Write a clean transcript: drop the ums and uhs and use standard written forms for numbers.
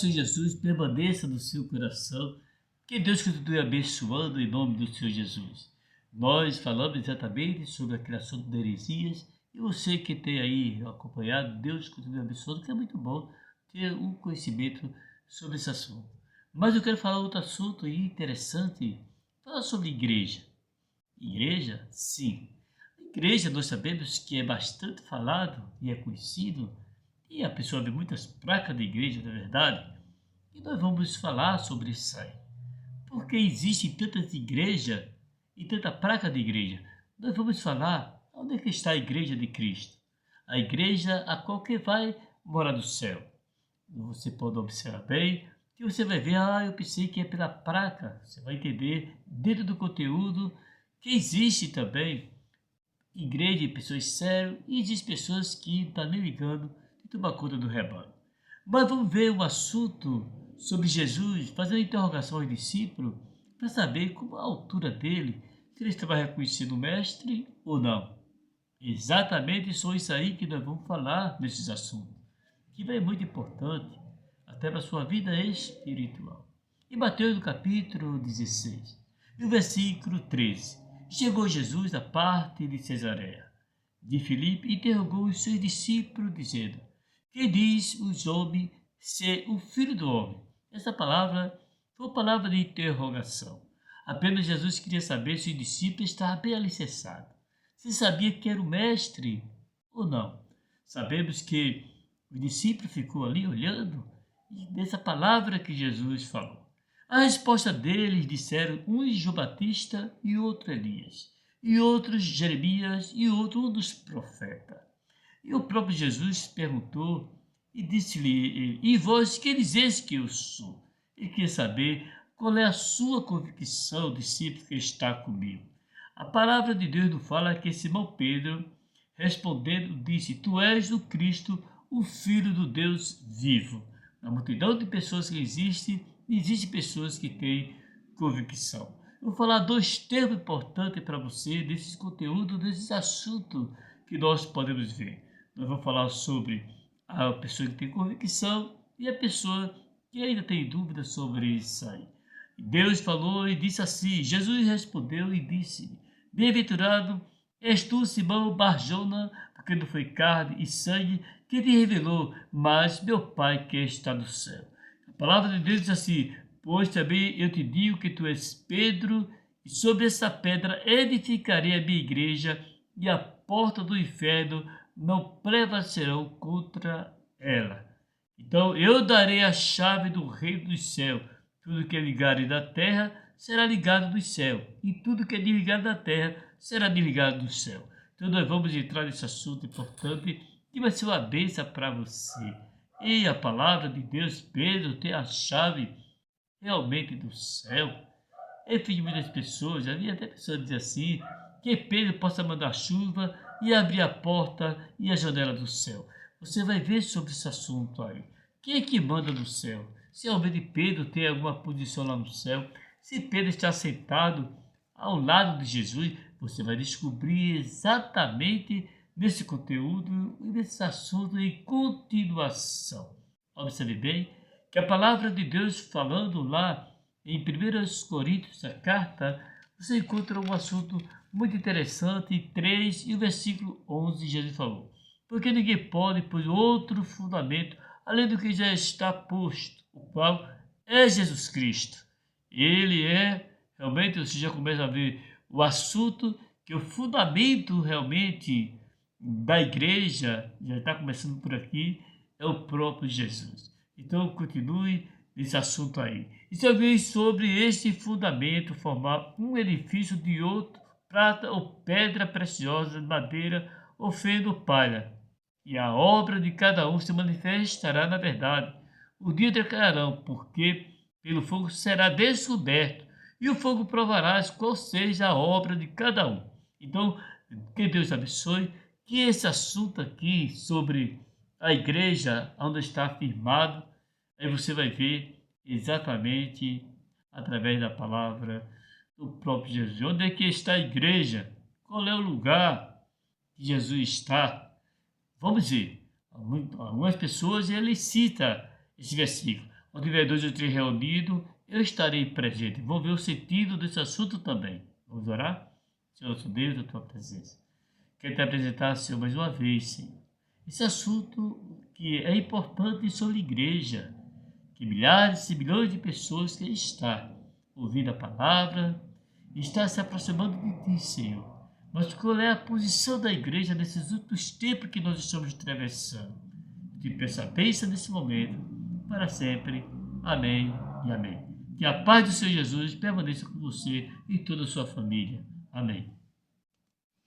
Senhor Jesus permaneça no seu coração. Que Deus continue abençoando em nome do Senhor Jesus. Nós falamos exatamente sobre a criação de heresias e você que tem aí acompanhado, Deus continue abençoando, que é muito bom ter um conhecimento sobre esse assunto. Mas eu quero falar outro assunto aí interessante, falar sobre igreja. Igreja? Sim. Igreja, nós sabemos que é bastante falado e é conhecido, e a pessoa vê muitas placas de igreja, na verdade, e nós vamos falar sobre isso aí. Porque existem tantas igrejas e tanta placa de igreja. Nós vamos falar onde é que está a igreja de Cristo. A igreja a qual que vai morar no céu. Você pode observar bem, que você vai ver, eu pensei que é pela placa. Você vai entender dentro do conteúdo que existe também igreja de pessoas sérias e existem pessoas que não estão nem ligando e tomar conta do rebanho. Mas vamos ver um assunto sobre Jesus, fazendo interrogação aos discípulos para saber como a altura dele, se ele estava reconhecendo o mestre ou não. Exatamente só isso aí que nós vamos falar nesses assuntos, que é muito importante até para a sua vida espiritual. Em Mateus no capítulo 16, no versículo 13. Chegou Jesus à parte de Cesareia de Filipe e interrogou os seus discípulos, dizendo: Que diz os homens ser o Filho do Homem? Essa palavra foi uma palavra de interrogação. Apenas Jesus queria saber se os discípulos estavam bem alicerçados, se sabia que era o mestre ou não. Sabemos que o discípulo ficou ali olhando e dessa palavra que Jesus falou. A resposta deles disseram, uns João Batista e outro Elias, e outros Jeremias e outro um dos profetas. E o próprio Jesus perguntou e disse-lhe, e vós que dizeis que eu sou? Ele quer saber qual é a sua convicção, discípulo que está comigo. A palavra de Deus nos fala que Simão Pedro, respondendo, disse, tu és o Cristo, o Filho do Deus vivo. Na multidão de pessoas que existem pessoas que têm convicção. Eu vou falar dois termos importantes para você desses conteúdos, desses assuntos que nós podemos ver. Nós vamos falar sobre a pessoa que tem convicção e a pessoa que ainda tem dúvida sobre isso aí. Deus falou e disse assim, Jesus respondeu e disse, bem-aventurado és tu, Simão Barjona, porque não foi carne e sangue que te revelou, mas meu Pai que está no céu. A palavra de Deus diz assim, pois também eu te digo que tu és Pedro, e sobre essa pedra edificarei a minha igreja, e a porta do inferno não prevalecerão contra ela. Então eu darei a chave do reino dos céus. Tudo que é ligado na terra será ligado no céu, e tudo que é desligado na terra será desligado no céu. Então nós vamos entrar nesse assunto importante que vai ser uma bênção para você. E a palavra de Deus, Pedro, tem a chave realmente do céu. Enfim, de muitas pessoas, havia até pessoas que diziam assim, que Pedro possa mandar chuva e abrir a porta e a janela do céu. Você vai ver sobre esse assunto aí. Quem é que manda no céu? Se realmente Pedro tem alguma posição lá no céu, se Pedro está sentado ao lado de Jesus, você vai descobrir exatamente nesse conteúdo e nesse assunto em continuação. Observe bem que a palavra de Deus falando lá em 1 Coríntios, a carta, você encontra um assunto muito interessante, 3 e o versículo 11, Jesus falou, porque ninguém pode pôr outro fundamento além do que já está posto, o qual é Jesus Cristo. Ele é, realmente, você já começa a ver o assunto, que o fundamento realmente da igreja, já está começando por aqui, é o próprio Jesus. Então, continue nesse assunto aí. E se alguém sobre este fundamento formar um edifício de outro, prata ou pedra preciosa, madeira ou feno ou palha, e a obra de cada um se manifestará na verdade. O dia declararão, porque pelo fogo será descoberto, e o fogo provará qual seja a obra de cada um. Então, que Deus abençoe, que esse assunto aqui sobre a igreja, onde está afirmado, aí você vai ver exatamente através da palavra do próprio Jesus. Onde é que está a igreja? Qual é o lugar que Jesus está? Vamos ver. Algumas pessoas ele cita esse versículo. Onde tiver 2 ou 3 reunidos, eu estarei presente. Vou ver o sentido desse assunto também. Vamos orar? Senhor nosso Deus, da tua presença. Quero te apresentar, Senhor, mais uma vez, Senhor. Esse assunto que é importante sobre a igreja, que milhares e milhões de pessoas que estão ouvindo a palavra, está se aproximando de ti, Senhor. Mas qual é a posição da igreja nesses últimos tempos que nós estamos atravessando? Te peço a bênção nesse momento, para sempre. Amém e amém. Que a paz do Senhor Jesus permaneça com você e toda a sua família. Amém.